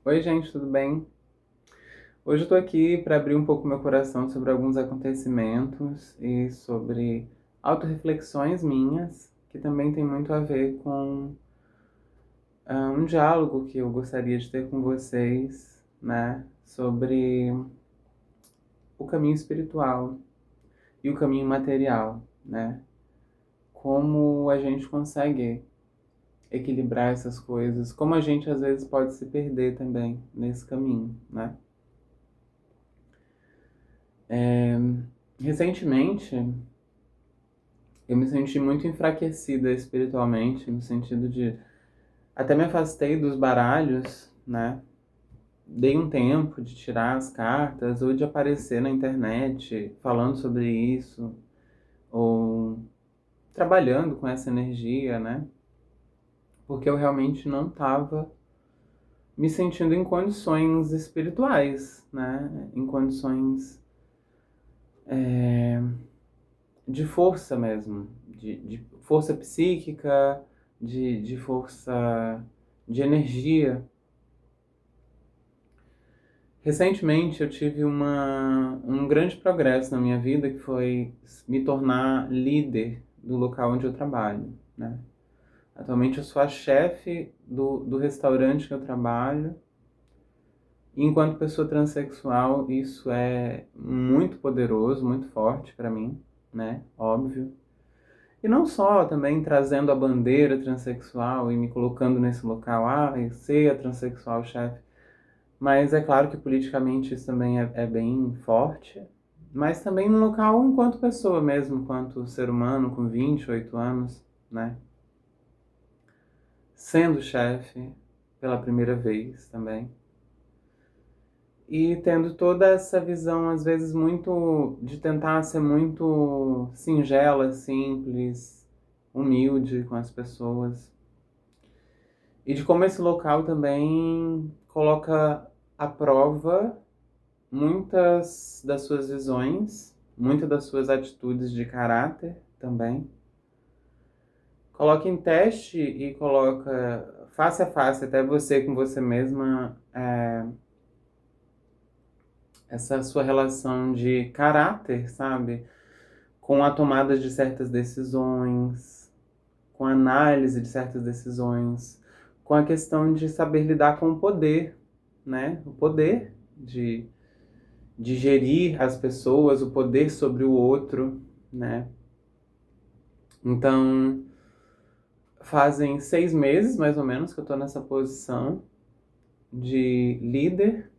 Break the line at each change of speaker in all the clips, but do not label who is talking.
Oi, gente, tudo bem? Hoje eu tô aqui para abrir um pouco meu coração sobre alguns acontecimentos e sobre autorreflexões minhas, que também tem muito a ver com um diálogo que eu gostaria de ter com vocês, né, sobre o caminho espiritual e o caminho material, né? Como a gente consegue equilibrar essas coisas, como a gente às vezes pode se perder também nesse caminho, né? Recentemente, eu me senti muito enfraquecida espiritualmente, no sentido de até me afastei dos baralhos, né? Dei um tempo de tirar as cartas ou de aparecer na internet falando sobre isso, ou trabalhando com essa energia, né? Porque eu realmente não estava me sentindo em condições espirituais, né? Em condições de força mesmo, de força psíquica, de força de energia. Recentemente eu tive um grande progresso na minha vida que foi me tornar líder do local onde eu trabalho, né? Atualmente eu sou a chefe do restaurante que eu trabalho. E enquanto pessoa transexual, isso é muito poderoso, muito forte para mim, né? Óbvio. E não só também trazendo a bandeira transexual e me colocando nesse local, eu ser a transexual chefe. Mas é claro que politicamente isso também é bem forte. Mas também no local enquanto pessoa mesmo, enquanto ser humano com 28 anos, né? Sendo chefe pela primeira vez também. E tendo toda essa visão, às vezes, muito de tentar ser muito singela, simples, humilde com as pessoas. E de como esse local também coloca à prova muitas das suas visões, muitas das suas atitudes de caráter também. Coloca em teste e coloca face a face, até você com você mesma, essa sua relação de caráter, sabe? Com a tomada de certas decisões, com a análise de certas decisões, com a questão de saber lidar com o poder, né? O poder de gerir as pessoas, o poder sobre o outro, né? Então, fazem 6 meses, mais ou menos, que eu tô nessa posição de líder,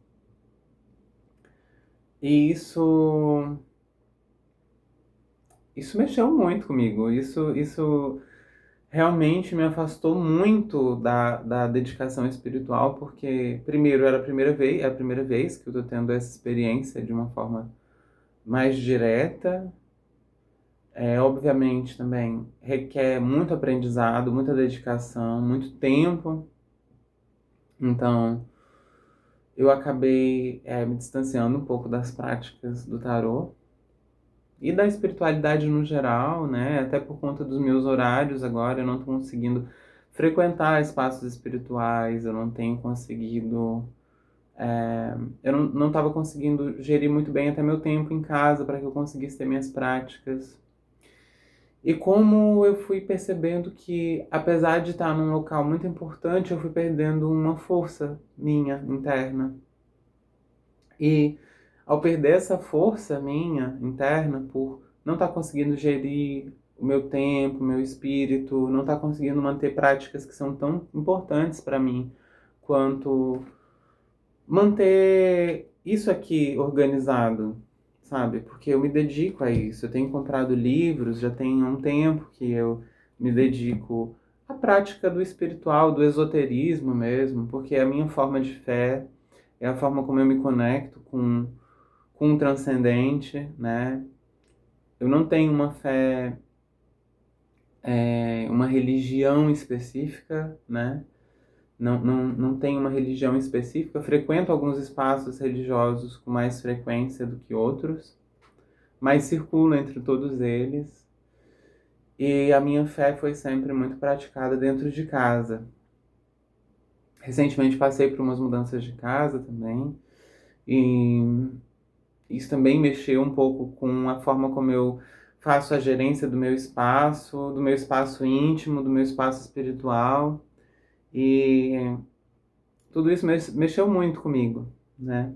e isso mexeu muito comigo. Isso realmente me afastou muito da dedicação espiritual, porque, primeiro, era a primeira vez, é a primeira vez que eu tô tendo essa experiência de uma forma mais direta. Obviamente, também requer muito aprendizado, muita dedicação, muito tempo. Então, eu acabei, me distanciando um pouco das práticas do tarô e da espiritualidade no geral, né? Até por conta dos meus horários agora, eu não estou conseguindo frequentar espaços espirituais, eu não tenho conseguido. Eu não estava conseguindo gerir muito bem até meu tempo em casa para que eu conseguisse ter minhas práticas. E como eu fui percebendo que, apesar de estar num local muito importante, eu fui perdendo uma força minha interna. E ao perder essa força minha interna, por não estar conseguindo gerir o meu tempo, o meu espírito, não estar conseguindo manter práticas que são tão importantes para mim, quanto manter isso aqui organizado, sabe? Porque eu me dedico a isso. Eu tenho comprado livros, já tem um tempo que eu me dedico à prática do espiritual, do esoterismo mesmo, porque é a minha forma de fé, é a forma como eu me conecto com o transcendente, né? Eu não tenho uma fé, uma religião específica, né? Não tenho uma religião específica. Eu frequento alguns espaços religiosos com mais frequência do que outros, mas circulo entre todos eles. E a minha fé foi sempre muito praticada dentro de casa. Recentemente passei por umas mudanças de casa também, e isso também mexeu um pouco com a forma como eu faço a gerência do meu espaço íntimo, do meu espaço espiritual, e tudo isso mexeu muito comigo, né?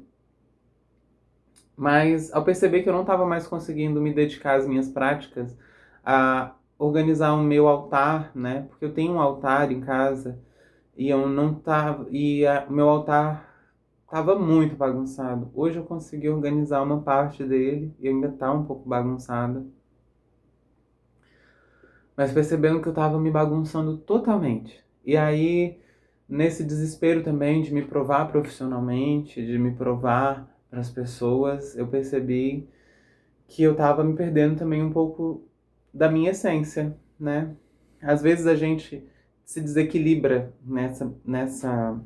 Mas ao perceber que eu não estava mais conseguindo me dedicar às minhas práticas, a organizar o meu altar, né? Porque eu tenho um altar em casa e eu não tava, o meu altar estava muito bagunçado. Hoje eu consegui organizar uma parte dele e ainda está um pouco bagunçada, mas percebendo que eu estava me bagunçando totalmente. E aí, nesse desespero também de me provar profissionalmente, de me provar para as pessoas, eu percebi que eu tava me perdendo também um pouco da minha essência, né? Às vezes a gente se desequilibra nessa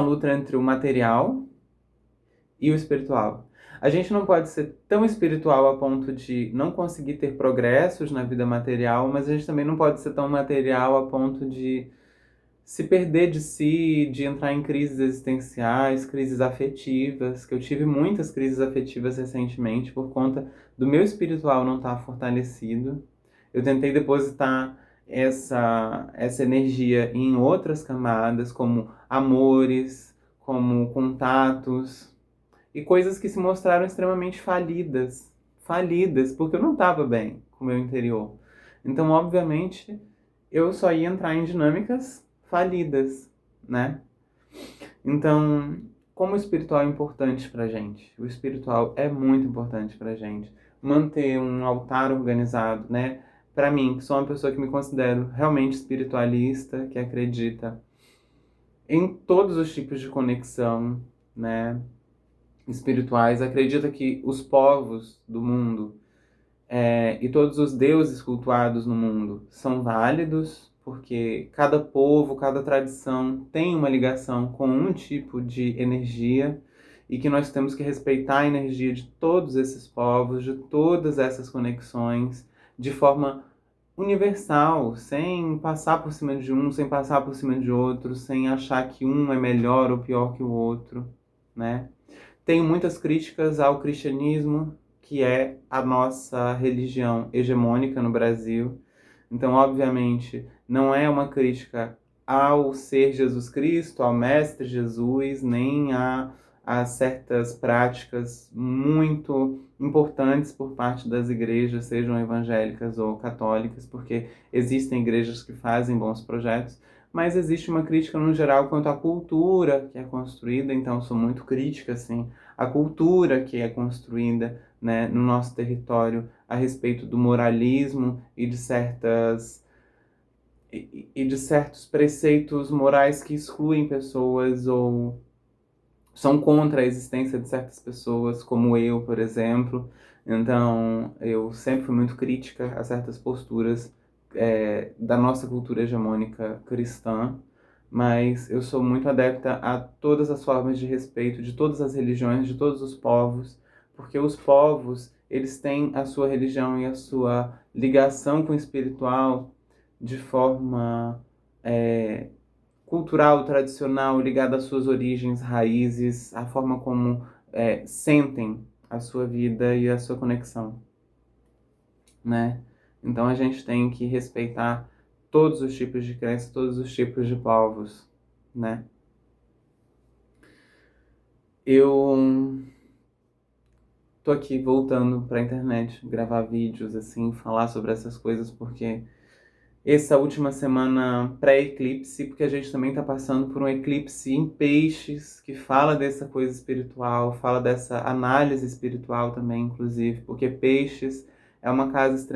luta entre o material e o espiritual. A gente não pode ser tão espiritual a ponto de não conseguir ter progressos na vida material, mas a gente também não pode ser tão material a ponto de se perder de si, de entrar em crises existenciais, crises afetivas, que eu tive muitas crises afetivas recentemente por conta do meu espiritual não estar fortalecido. Eu tentei depositar essa energia em outras camadas, como amores, como contatos, e coisas que se mostraram extremamente falidas. Falidas, porque eu não estava bem com o meu interior. Então, obviamente, eu só ia entrar em dinâmicas falidas, né? Então, como o espiritual é importante pra gente? O espiritual é muito importante pra gente. Manter um altar organizado, né? Pra mim, que sou uma pessoa que me considero realmente espiritualista, que acredita em todos os tipos de conexão, né? Espirituais, acredita que os povos do mundo e todos os deuses cultuados no mundo são válidos, porque cada povo, cada tradição tem uma ligação com um tipo de energia e que nós temos que respeitar a energia de todos esses povos, de todas essas conexões, de forma universal, sem passar por cima de um, sem passar por cima de outro, sem achar que um é melhor ou pior que o outro, né? Tenho muitas críticas ao cristianismo, que é a nossa religião hegemônica no Brasil. Então, obviamente, não é uma crítica ao ser Jesus Cristo, ao Mestre Jesus, nem a certas práticas muito importantes por parte das igrejas, sejam evangélicas ou católicas, porque existem igrejas que fazem bons projetos, mas existe uma crítica no geral quanto à cultura que é construída, então sou muito crítica, assim, à cultura que é construída, né, no nosso território a respeito do moralismo e de certos preceitos morais que excluem pessoas ou são contra a existência de certas pessoas, como eu, por exemplo. Então, eu sempre fui muito crítica a certas posturas da nossa cultura hegemônica cristã, mas eu sou muito adepta a todas as formas de respeito de todas as religiões, de todos os povos, porque os povos, eles têm a sua religião e a sua ligação com o espiritual de forma cultural, tradicional, ligada às suas origens, raízes, a forma como sentem a sua vida e a sua conexão, né? Então a gente tem que respeitar todos os tipos de crença, todos os tipos de povos, né? Eu tô aqui voltando pra internet, gravar vídeos, assim, falar sobre essas coisas, porque essa última semana pré-eclipse, porque a gente também está passando por um eclipse em peixes, que fala dessa coisa espiritual, fala dessa análise espiritual também, inclusive, porque peixes é uma casa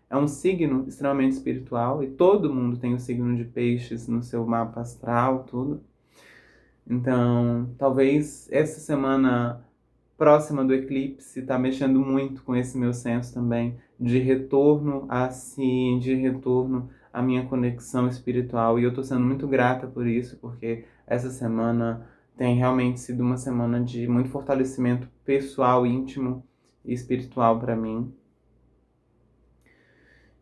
é um signo extremamente espiritual, e todo mundo tem o signo de peixes no seu mapa astral, tudo. Então, talvez essa semana próxima do eclipse está mexendo muito com esse meu senso também de retorno a si, de retorno à minha conexão espiritual. E eu estou sendo muito grata por isso, porque essa semana tem realmente sido uma semana de muito fortalecimento pessoal, íntimo e espiritual para mim.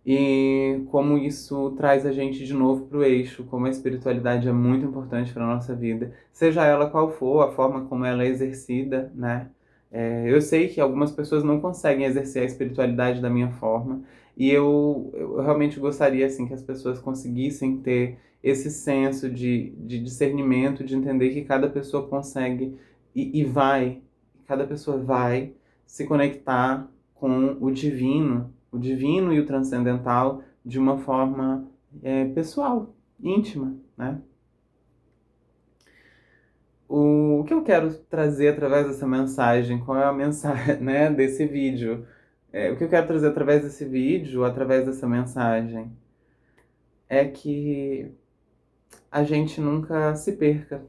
e como isso traz a gente de novo para o eixo, como a espiritualidade é muito importante para a nossa vida, seja ela qual for, a forma como ela é exercida, né? Eu sei que algumas pessoas não conseguem exercer a espiritualidade da minha forma, e eu realmente gostaria, assim, que as pessoas conseguissem ter esse senso de discernimento, de entender que cada pessoa consegue cada pessoa vai se conectar com o divino e o transcendental de uma forma pessoal, íntima, né? O que eu quero trazer através dessa mensagem, qual é a mensagem, né, desse vídeo? O que eu quero trazer através desse vídeo, através dessa mensagem, é que a gente nunca se perca,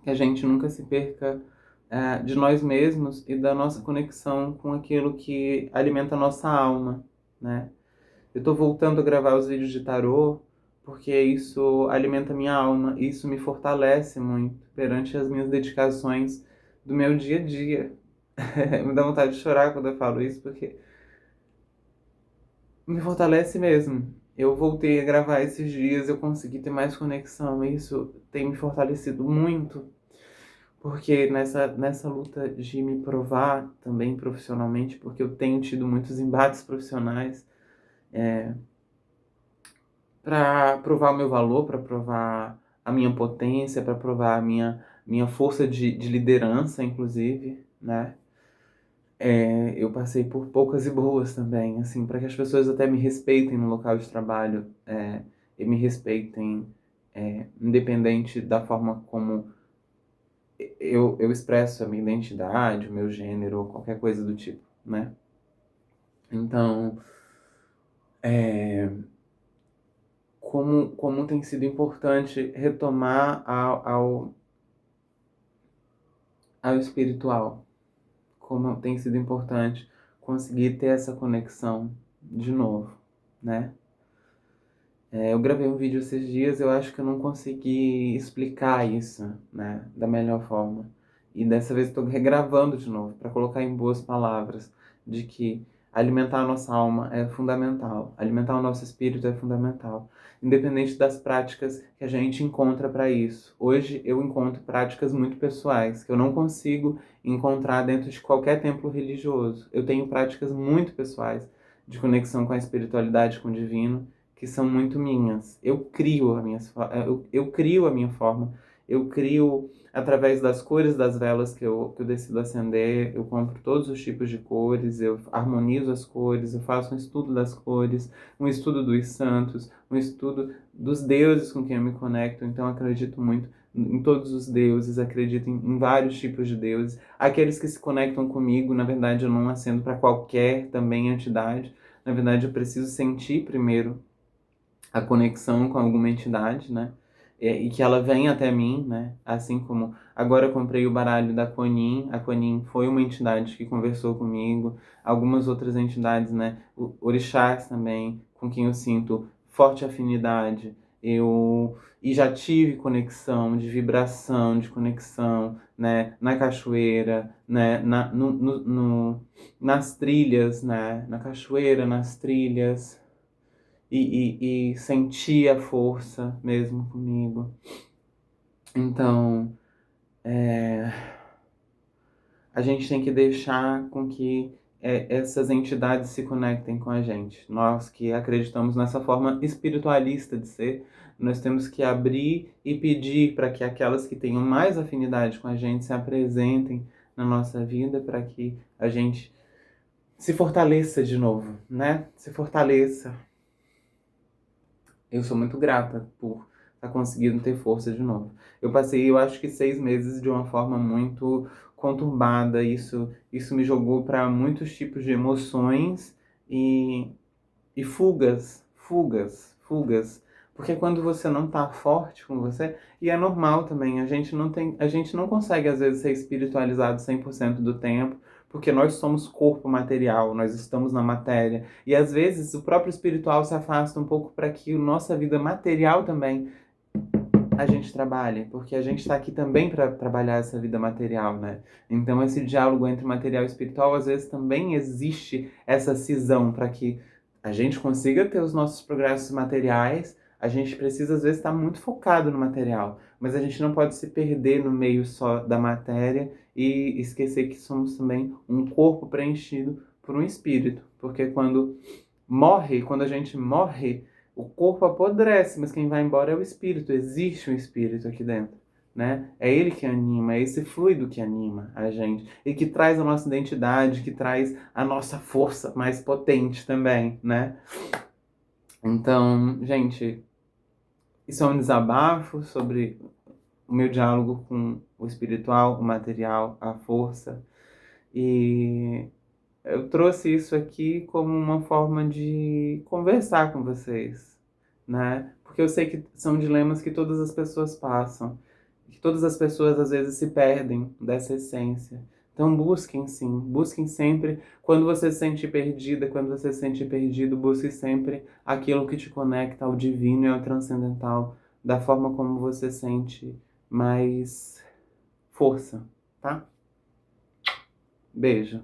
que a gente nunca se perca de nós mesmos e da nossa conexão com aquilo que alimenta a nossa alma, né? Eu tô voltando a gravar os vídeos de tarô porque isso alimenta minha alma, isso me fortalece muito perante as minhas dedicações do meu dia a dia. Me dá vontade de chorar quando eu falo isso, porque me fortalece mesmo. Eu voltei a gravar esses dias, eu consegui ter mais conexão, e isso tem me fortalecido muito, porque nessa luta de me provar também profissionalmente, porque eu tenho tido muitos embates profissionais, para provar o meu valor, para provar a minha potência, para provar a minha força de liderança, inclusive, né? Eu passei por poucas e boas também, assim, para que as pessoas até me respeitem no local de trabalho, e me respeitem, independente da forma como eu expresso a minha identidade, o meu gênero, ou qualquer coisa do tipo, né? Então, como tem sido importante retomar ao espiritual, como tem sido importante conseguir ter essa conexão de novo, né? Eu gravei um vídeo esses dias, eu acho que eu não consegui explicar isso, né, da melhor forma. E dessa vez estou regravando de novo para colocar em boas palavras de que alimentar a nossa alma é fundamental, alimentar o nosso espírito é fundamental, independente das práticas que a gente encontra para isso. Hoje eu encontro práticas muito pessoais que eu não consigo encontrar dentro de qualquer templo religioso. Eu tenho práticas muito pessoais de conexão com a espiritualidade, com o divino, que são muito minhas. Eu crio a minha forma, eu crio através das cores das velas que eu decido acender, eu compro todos os tipos de cores, eu harmonizo as cores, eu faço um estudo das cores, um estudo dos santos, um estudo dos deuses com quem eu me conecto, então eu acredito muito em todos os deuses, acredito em vários tipos de deuses. Aqueles que se conectam comigo, na verdade eu não acendo para qualquer também entidade, na verdade eu preciso sentir primeiro a conexão com alguma entidade, né? E que ela venha até mim, né? Assim como agora eu comprei o baralho da Kuan-Yin. A Kuan-Yin foi uma entidade que conversou comigo. Algumas outras entidades, né? Orixás também, com quem eu sinto forte afinidade. E já tive conexão de vibração, de conexão, né? Na cachoeira, né? Nas trilhas, né? Na cachoeira, nas trilhas e sentir a força mesmo comigo. Então, a gente tem que deixar com que essas entidades se conectem com a gente. Nós que acreditamos nessa forma espiritualista de ser, nós temos que abrir e pedir para que aquelas que tenham mais afinidade com a gente se apresentem na nossa vida, para que a gente se fortaleça de novo, né? Se fortaleça. Eu sou muito grata por estar conseguindo ter força de novo. Eu passei, eu acho que 6 meses de uma forma muito conturbada. Isso me jogou para muitos tipos de emoções e, e fugas. Porque quando você não tá forte com você, e é normal também, a gente não consegue às vezes ser espiritualizado 100% do tempo, porque nós somos corpo material, nós estamos na matéria, e às vezes o próprio espiritual se afasta um pouco para que a nossa vida material também a gente trabalhe, porque a gente está aqui também para trabalhar essa vida material, né? Então esse diálogo entre material e espiritual, às vezes também existe essa cisão para que a gente consiga ter os nossos progressos materiais, a gente precisa às vezes estar muito focado no material, mas a gente não pode se perder no meio só da matéria e esquecer que somos também um corpo preenchido por um espírito, porque quando a gente morre, o corpo apodrece, mas quem vai embora é o espírito, existe um espírito aqui dentro. Né? É ele que anima, é esse fluido que anima a gente e que traz a nossa identidade, que traz a nossa força mais potente também, né? Então, gente, isso é um desabafo sobre o meu diálogo com o espiritual, o material, a força. E eu trouxe isso aqui como uma forma de conversar com vocês, né? Porque eu sei que são dilemas que todas as pessoas passam, que todas as pessoas às vezes se perdem dessa essência. Então busquem sim, busquem sempre, quando você se sente perdida, quando você se sente perdido, busque sempre aquilo que te conecta ao divino e ao transcendental, da forma como você sente mais força, tá? Beijo.